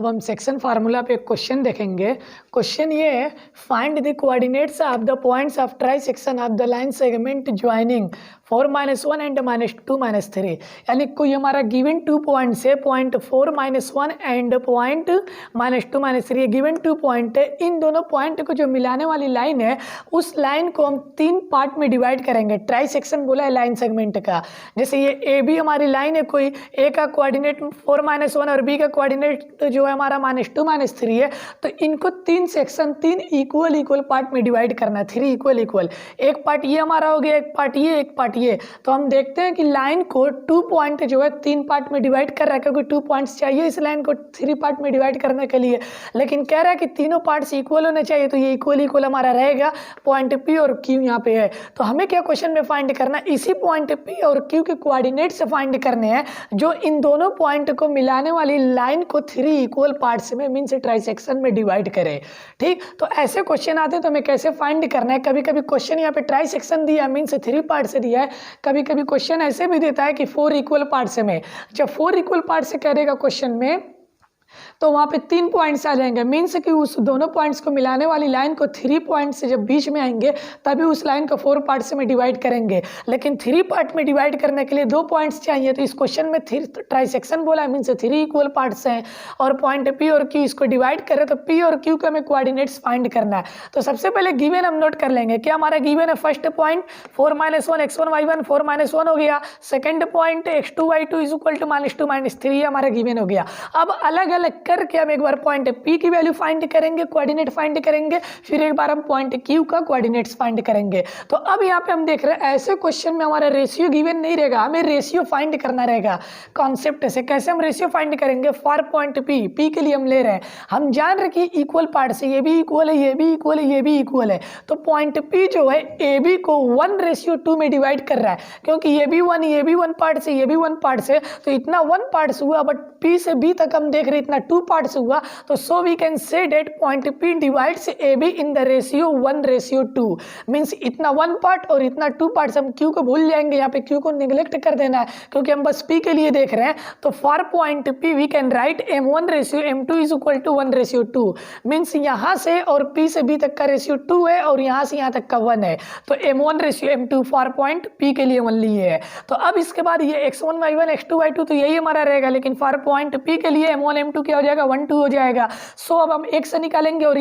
अब हम section formula पे एक क्वेश्चन देखेंगे। क्वेश्चन ये है, find the coordinates of the points of try section of the line segment joining 4-1 and -2-3। यानी कोई हमारा गिवन 2 पॉइंट्स है, पॉइंट 4-1 एंड पॉइंट -2-3। ये गिवन 2 पॉइंट है। इन दोनों पॉइंट को जो मिलाने वाली लाइन है, उस लाइन को हम 3 पार्ट में डिवाइड करेंगे। ट्राई सेक्शन बोला है लाइन सेगमेंट का। जैसे ये ए बी हमारी लाइन है, कोई ए का कोऑर्डिनेट 4-1 और बी का कोऑर्डिनेट जो है हमारा -2-3 है। तो इनको 3 सेक्शन, 3 इक्वल पार्ट में डिवाइड करना है, 3 इक्वल। एक पार्ट ये हमारा हो गया, एक पार्ट ये, एक पार्ट ये। तो हम देखते हैं कि लाइन को 2 पॉइंट जो है 3 पार्ट में डिवाइड कर रहा है, क्योंकि 2 पॉइंट्स चाहिए इस लाइन को 3 पार्ट में डिवाइड करने के लिए। लेकिन कह रहा है कि तीनों पार्ट्स इक्वल होने चाहिए, तो ये इक्वल हमारा रहेगा। पॉइंट पी और क्यू यहाँ पे है। तो हमें क्या क्वेश्चन में फाइंड करना है, इसी पॉइंट पी और क्यू के कोऑर्डिनेट्स फाइंड करने हैं, जो इन दोनों पॉइंट को मिलाने वाली लाइन को 3 इक्वल पार्ट्स में मीन्स ट्राइसेक्शन में डिवाइड करे। ठीक, तो ऐसे क्वेश्चन आते हैं तो हमें कैसे फाइंड करना है। कभी कभी क्वेश्चन यहाँ पे ट्राइसेक्शन दिया मीन्स 3 पार्ट से दिया है, कभी कभी क्वेश्चन ऐसे भी देता है कि 4 इक्वल पार्ट से में। जब 4 इक्वल पार्ट से करेगा क्वेश्चन में, तो वहाँ पे 3 पॉइंट्स आ जाएंगे, मीन्स कि उस दोनों पॉइंट्स को मिलाने वाली लाइन को 3 पॉइंट्स से जब बीच में आएंगे तभी उस लाइन को 4 पार्ट्स में डिवाइड करेंगे। लेकिन 3 पार्ट में डिवाइड करने के लिए 2 पॉइंट्स चाहिए। तो इस क्वेश्चन में ट्राइसेक्शन बोला है, मीन्स 3 इक्वल पार्ट्स हैं और पॉइंट पी और क्यू इसको डिवाइड करें, तो पी और क्यू का हमें कोऑर्डिनेट्स फाइंड करना है। तो सबसे पहले गिवन हम नोट कर लेंगे। क्या हमारा गिवन है, फर्स्ट पॉइंट 4-1 x1 y1 4-1 हो गया। Second point x2 y2 is equal to -2-3 हमारा गिवन हो गया। अब अलग अलग करके हम एक बार पॉइंट पी की वैल्यू फाइंड करेंगे, कोऑर्डिनेट फाइंड करेंगे, फिर एक बार हम पॉइंट क्यू का कोऑर्डिनेट्स फाइंड करेंगे। तो अब यहाँ पे हम देख रहे हैं ऐसे क्वेश्चन में हमारा रेशियो गिवन नहीं रहेगा, हमें रेशियो फाइंड करना रहेगा कॉन्सेप्ट से। कैसे हम रेशियो फाइंड करेंगे, फॉर पॉइंट पी के लिए हम ले रहे हैं, हम जान रहे कि इक्वल पार्ट से ये भी इक्वल है, ये भी इक्वल है, ये भी इक्वल है। तो पॉइंट पी जो है ए बी को 1:2 में डिवाइड कर रहा है, क्योंकि ये भी 1 पार्ट से, ये भी 1 पार्ट से, तो इतना 1 पार्ट हुआ। बट पी से बी तक हम देख रहे इतना 2 पार्ट्स हुआ। तो so we can say that point P divides A B in the ratio 1:2। Means इतना 1 पार्ट और इतना 2 पार्ट्स। हम क्यू को भूल जाएंगे, यहाँ पे क्यू को निगलेक्ट कर देना है, क्योंकि हम बस पी के लिए देख रहे हैं। तो for point P we can write m1:m2 is equal to 1:2। Means यहाँ से और पी से बी तक का रेशियो 2 है और यहाँ से यहाँ तक का 1 है। तो m1:m2 फॉर पॉइंट पी के लिए ओनली है। तो अब इसके बाद ये x1 y1 x2 y2 तो यही हमारा रहेगा, लेकिन फॉर पॉइंट पी के लिए m1 m2 क्या हो जाएगा, 1 2 हो जाएगा। सो अब हम x निकालेंगे और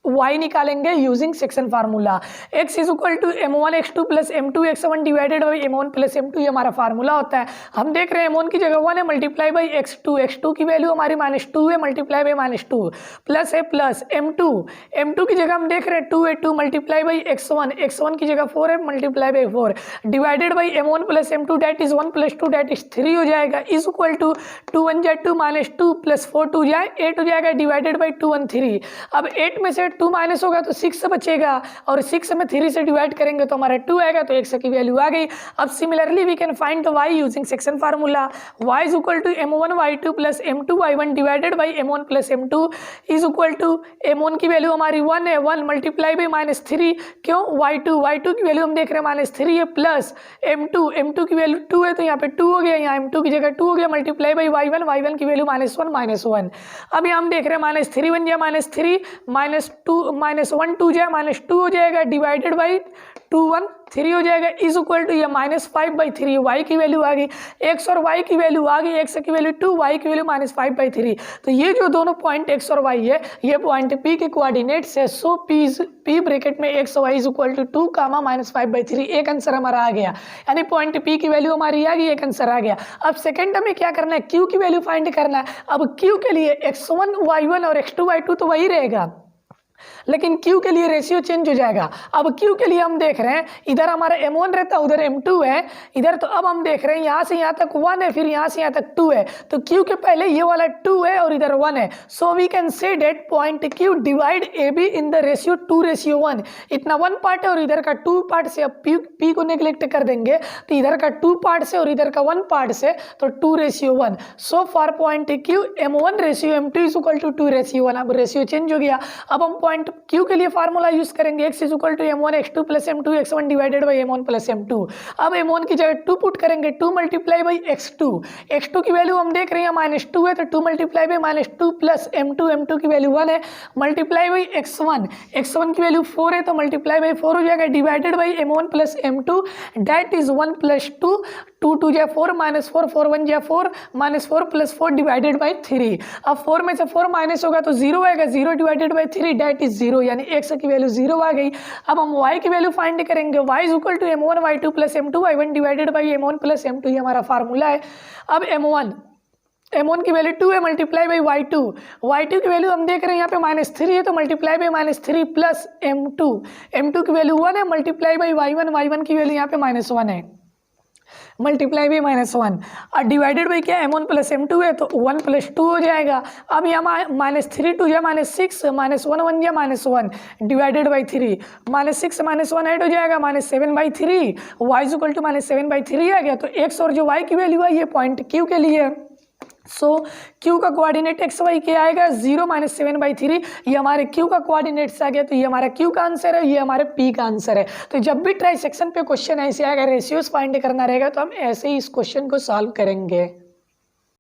y निकालेंगे using section formula. x is equal to m1 x2 plus m2 x1 divided by m1 plus m2, ये हमारा फार्मूला होता है। हम देख रहे हैं m1 की जगह 1 है, मल्टीप्लाई बाई x2 की वैल्यू हमारी -2 है, मल्टीप्लाई बाई -2 प्लस है प्लस m2 की जगह हम देख रहे हैं 2 है, 2 मल्टीप्लाई बाई x1 की जगह 4 है, multiply by 4 divided by m1 plus m2 that is 1 + 2 that is 3 हो जाएगा, इज इक्वल टू 2 1 जाए 2 -2 प्लस 4 2 जाए 8 हो जाएगा, डिवाइडेड बाई 2 1 3। अब 8 में से 2 माइनस होगा तो 6 बचेगा, और 6 में 3 से डिवाइड करेंगे तो हमारा 2 आएगा, तो x की वैल्यू आ गई। अब similarly we can find the y using section formula. y is equal to m1 y2 plus m2 y1 divided by m1 plus m2 is equal to m1 की वैल्यू हमारी 1 है, 1 मल्टीप्लाई बाई -3, क्यों y2 की value हम देख रहे हैं -3 है, प्लस m2 की वैल्यू 2 है, तो यहाँ पे 2 हो गया, यहाँ m2 की जगह 2 हो गया, मल्टीप्लाई बाई y1 की वैल्यू -1 अब यहाँ हम देख रहे हैं -3 1 जाए -3 -1 2 जाए -2 हो जाएगा, डिवाइडेड बाई 2 1 3 हो जाएगा, इज इक्वल टू ये -5/3 y की वैल्यू आ गई, x और y की वैल्यू आ गई, x की वैल्यू 2, y की वैल्यू -5/3। तो ये जो दोनों पॉइंट x और y है, ये पॉइंट p के कोऑर्डिनेट्स है। सो p ब्रैकेट में x और y इज इक्वल टू 2, -5/3। एक आंसर हमारा आ गया, यानी पॉइंट p की वैल्यू हमारी आ गई, एक आंसर आ गया। अब सेकंड हमें क्या करना है, q की वैल्यू फाइंड करना है। अब q के लिए x1 y1 और x2 y2 तो वही रहेगा, लेकिन Q के लिए रेशियो चेंज हो जाएगा। अब Q के लिए हम देख रहे हैं इधर हमारा m1 रहता है, उधर m2 है इधर, तो अब हम देख रहे हैं यहाँ से यहाँ तक 1 है, फिर यहाँ से यहाँ तक 2 है, तो Q के पहले ये वाला 2 है और इधर 1 है। So we can say that point Q divide AB in the ratio 2:1। इतना 1 पार्ट है और इधर का 2 पार्ट से, अब P को नेग्लेक्ट कर देंगे तो इधर का 2 पार्ट से और इधर का 1 पार्ट से, तो 2:1। So for point Q m1:m2 is equal to 2:1। अब रेशियो चेंज हो गया। अब हम पॉइंट क्यू के लिए फार्मूला यूज करेंगे, x is equal to m1 x2 plus m2 x1 divided by m1 plus m2। अब m1 की जगह 2 पुट करेंगे, 2 मल्टीप्लाई बाई x2 की वैल्यू हम देख रहे हैं -2 है, तो 2 मल्टीप्लाई बाई -2 प्लस m2 की वैल्यू 1 है, मल्टीप्लाई बाई x1 की वैल्यू 4 है, तो मल्टीप्लाई बाई 4 हो जाएगा, divided by m1 plus m2 that is 1 plus 2, 2 2 जा 4 -4 4 1 जा 4 -4 प्लस 4 डिवाइडेड बाई 3। अब 4 में से 4 माइनस होगा तो 0 आएगा, 0 डिवाइडेड बाई 3 डेट इज 0, यानी x की वैल्यू 0 आ गई। अब हम y की वैल्यू फाइंड करेंगे, y is equal to m1 y2 plus m2 y1 divided by m1 plus m2, ये हमारा फार्मूला है। अब m1 की वैल्यू 2 है, मल्टीप्लाई बाई y2 की वैल्यू हम देख रहे हैं यहाँ पे -3 है, तो मल्टीप्लाई बाई -3 प्लस m2 की वैल्यू 1 है, मल्टीप्लाई बाई y1 की वैल्यू यहाँ पे -1 है, मल्टीप्लाई बाई -1 और डिवाइडेड बाई क्या m1 प्लस m2 है, तो 1 प्लस 2 हो जाएगा। अब यहाँ -3 2 जा -6 -1 1 जा -1 डिवाइडेड बाई 3, -6 -1 ऐड हो जाएगा, -7/3 y इज इक्वल टू -7/3 आ गया। तो x और जो y की वैल्यू है ये पॉइंट q के लिए, सो q का कोऑर्डिनेट एक्स वाई क्या आएगा 0 -7/3, ये हमारे q का कोऑर्डिनेट्स आ गया, तो ये हमारा q का आंसर है, ये हमारे p का आंसर है। तो जब भी ट्राई सेक्शन पे क्वेश्चन ऐसे आएगा, रेशियोज फाइंड करना रहेगा, तो हम ऐसे ही इस क्वेश्चन को सॉल्व करेंगे।